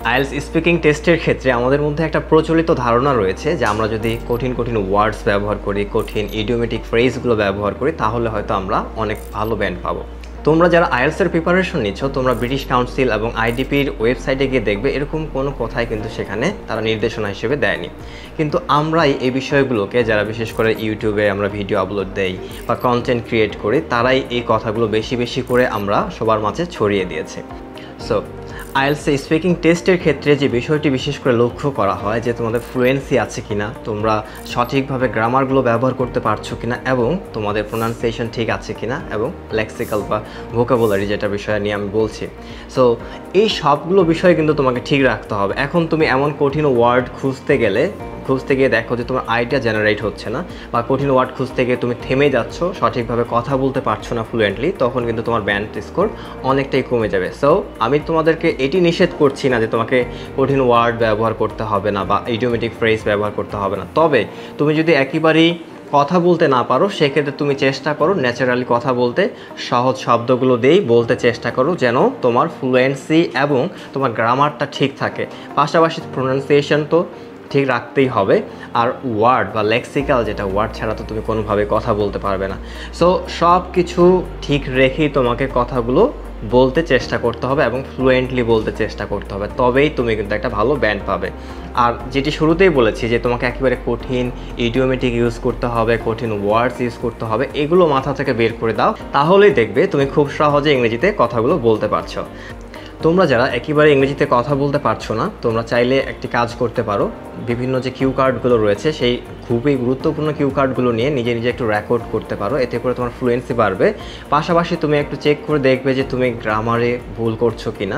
IELTS speaking টেস্টের ক্ষেত্রে আমাদের মধ্যে একটা প্রচলিত ধারণা রয়েছে যে আমরা যদি কঠিন কঠিন ওয়ার্ডস ব্যবহার করি, কঠিন ইডিওমেটিক ফ্রেজগুলো ব্যবহার করি, তাহলে হয়তো আমরা অনেক ভালো ব্যান্ড পাবো। তোমরা যারা আইএলটিএসের প্রিপারেশন নিচ্ছ, তোমরা ব্রিটিশ কাউন্সিল এবং আইডিপির ওয়েবসাইটে গিয়ে দেখবে এরকম কোনো কথাই কিন্তু সেখানে তারা নির্দেশনা হিসেবে দেয়নি। কিন্তু আমরাই এই বিষয়গুলোকে, যারা বিশেষ করে ইউটিউবে আমরা ভিডিও আপলোড দেই বা কন্টেন্ট ক্রিয়েট করি, তারাই এই কথাগুলো বেশি বেশি করে আমরা সবার মাঝে ছড়িয়ে দিয়েছি। সো আইএলটিএস স্পিকিং টেস্টের ক্ষেত্রে যে বিষয়টি বিশেষ করে লক্ষ্য করা হয় যে তোমাদের ফ্লুয়েন্সি আছে কিনা, তোমরা সঠিকভাবে গ্রামারগুলো ব্যবহার করতে পারছো কিনা, এবং তোমাদের প্রোনাউন্সিয়েশন ঠিক আছে কিনা, এবং লেক্সিক্যাল বা ভোকাবুলারি যেটা বিষয় নিয়ে আমি বলছি। সো এই সবগুলো বিষয় কিন্তু তোমাকে ঠিক রাখতে হবে। এখন তুমি এমন কঠিন ওয়ার্ড খুঁজতে গিয়ে দেখো যে তোমার আইডিয়া জেনারেট হচ্ছে না, বা কঠিন ওয়ার্ড খুঁজতে গিয়ে তুমি থেমে যাচ্ছ, সঠিকভাবে কথা বলতে পারছো না ফ্লুয়েন্টলি, তখন কিন্তু তোমার ব্যান্ড স্কোর অনেকটাই কমে যাবে। সো আমি তোমাদেরকে এটি নিষেধ করছি না যে তোমাকে কঠিন ওয়ার্ড ব্যবহার করতে হবে না বা ইডিওমেটিক ফ্রেজ ব্যবহার করতে হবে না। তবে তুমি যদি একেবারেই কথা বলতে না পারো, সেক্ষেত্রে তুমি চেষ্টা করো ন্যাচারালি কথা বলতে, সহজ শব্দগুলো দিয়েই বলতে চেষ্টা করো, যেন তোমার ফ্লুয়েন্সি এবং তোমার গ্রামারটা ঠিক থাকে। পাশাপাশি প্রোনাউন্সিয়েশন তো ঠিক রাখতেই হবে। আর ওয়ার্ড বা লেক্সিক্যাল, যেটা ওয়ার্ড ছাড়া তো তুমি কোনোভাবে কথা বলতে পারবে না। সো সব কিছু ঠিক রেখেই তোমাকে কথাগুলো বলতে চেষ্টা করতে হবে এবং ফ্লুয়েন্টলি বলতে চেষ্টা করতে হবে, তবেই তুমি কিন্তু একটা ভালো ব্যান্ড পাবে। আর যেটি শুরুতেই বলেছি যে তোমাকে একেবারে কঠিন ইডিওমেটিক ইউজ করতে হবে, কঠিন ওয়ার্ডস ইউজ করতে হবে, এগুলো মাথা থেকে বের করে দাও, তাহলেই দেখবে তুমি খুব সহজে ইংরেজিতে কথাগুলো বলতে পারছো। তোমরা যারা একেবারে ইংরেজিতে কথা বলতে পারছো না, তোমরা চাইলে একটি কাজ করতে পারো। বিভিন্ন যে কিউ কার্ডগুলো রয়েছে, সেই খুবই গুরুত্বপূর্ণ কিউ কার্ডগুলো নিয়ে নিজে নিজে একটু রেকর্ড করতে পারো, এতে করে তোমার ফ্লুয়েন্সি বাড়বে। পাশাপাশি তুমি একটু চেক করে দেখবে যে তুমি গ্রামারে ভুল করছো কিনা।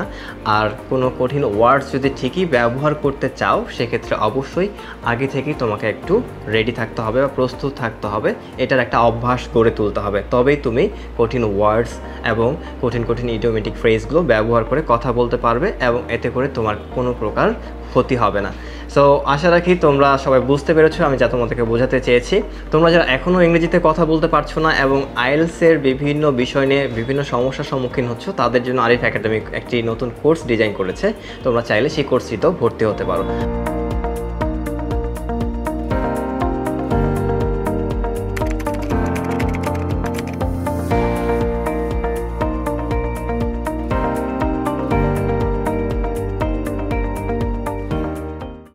আর কোনো কঠিন ওয়ার্ডস যদি ঠিকই ব্যবহার করতে চাও, সেক্ষেত্রে অবশ্যই আগে থেকেই তোমাকে একটু রেডি থাকতে হবে বা প্রস্তুত থাকতে হবে, এটার একটা অভ্যাস গড়ে তুলতে হবে, তবেই তুমি কঠিন ওয়ার্ডস এবং কঠিন কঠিন ইডিওমেটিক ফ্রেজগুলো ব্যবহার করে কথা বলতে পারবে, এবং এতে করে তোমার কোনো প্রকার ক্ষতি হবে না। সো আশা রাখি তোমরা সবাই বুঝতে পেরেছো আমি যা তোমাদেরকে বোঝাতে চেয়েছি। তোমরা যারা এখনও ইংরেজিতে কথা বলতে পারছো না এবং আইএলটিএসের বিভিন্ন বিষয় নিয়ে বিভিন্ন সমস্যার সম্মুখীন হচ্ছ, তাদের জন্য আরিফ একাডেমি একটি নতুন কোর্স ডিজাইন করেছে। তোমরা চাইলে সেই কোর্সটিতেও ভর্তি হতে পারো।